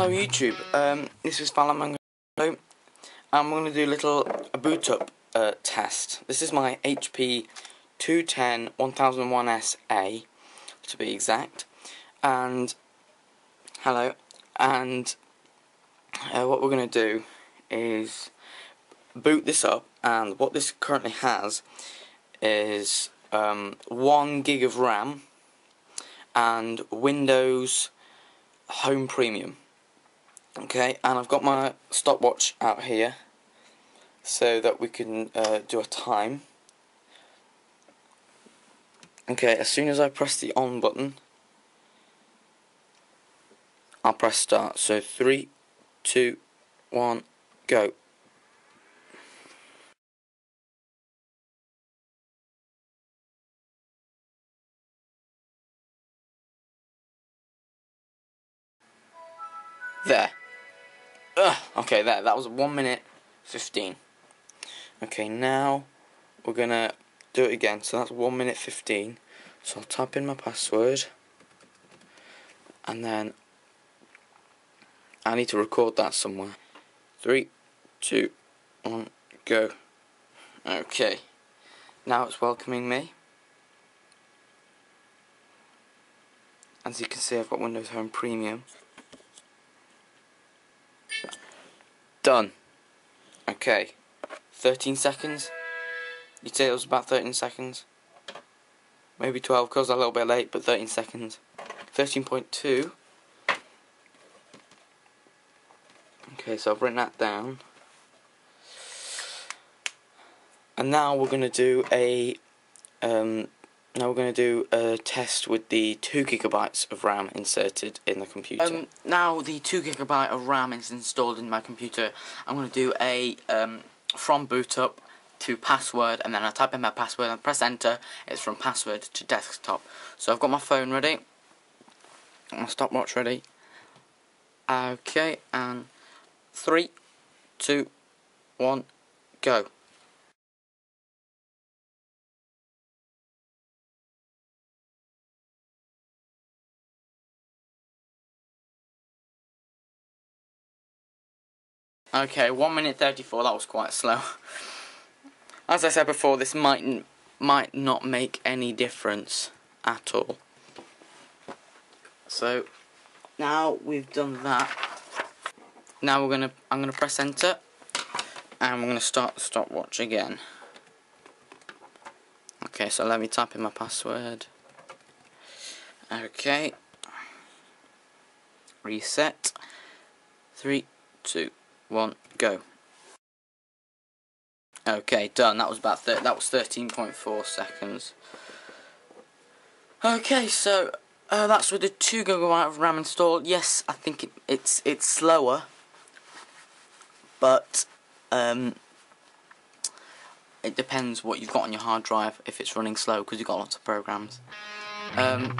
Hello YouTube, this is Fallon. I'm going to do a boot up test. This is my HP 210 1001SA to be exact, and what we're going to do is boot this up, and what this currently has is 1 gig of RAM and Windows Home Premium. Okay, and I've got my stopwatch out here so that we can do a time. Okay, as soon as I press the on button, I'll press start. So 3, 2, 1, go. There. Okay, there. That was 1 minute 15. Okay, now we're gonna do it again. So that's 1 minute 15. So I'll type in my password, and then I need to record that somewhere. 3, 2, 1, go. Okay. Now it's welcoming me. As you can see, I've got Windows Home Premium. Done. Okay. 13 seconds. You'd say it was about 13 seconds. Maybe 12, because I was a little bit late, but 13 seconds. 13.2. Okay, so I've written that down. And now we're going to do a test with the 2 gigabytes of RAM inserted in the computer. Now the 2 gigabyte of RAM is installed in my computer. I'm going to do a from boot up to password, and then I type in my password and press enter. It's from password to desktop. So I've got my phone ready, my stopwatch ready. Okay, and 3, 2, 1, go. Okay, 1 minute 34, that was quite slow. As I said before, this might not make any difference at all. So, now we've done that. Now I'm gonna press enter, and we're gonna start the stopwatch again. Okay, so let me type in my password. Okay. Reset. 3, 2, 1, go. Okay, done. That was about 13.4 seconds. Okay, so that's with the 2 gigabyte of RAM installed. Yes, I think it's slower, but it depends what you've got on your hard drive if it's running slow, because you've got lots of programs. Okay.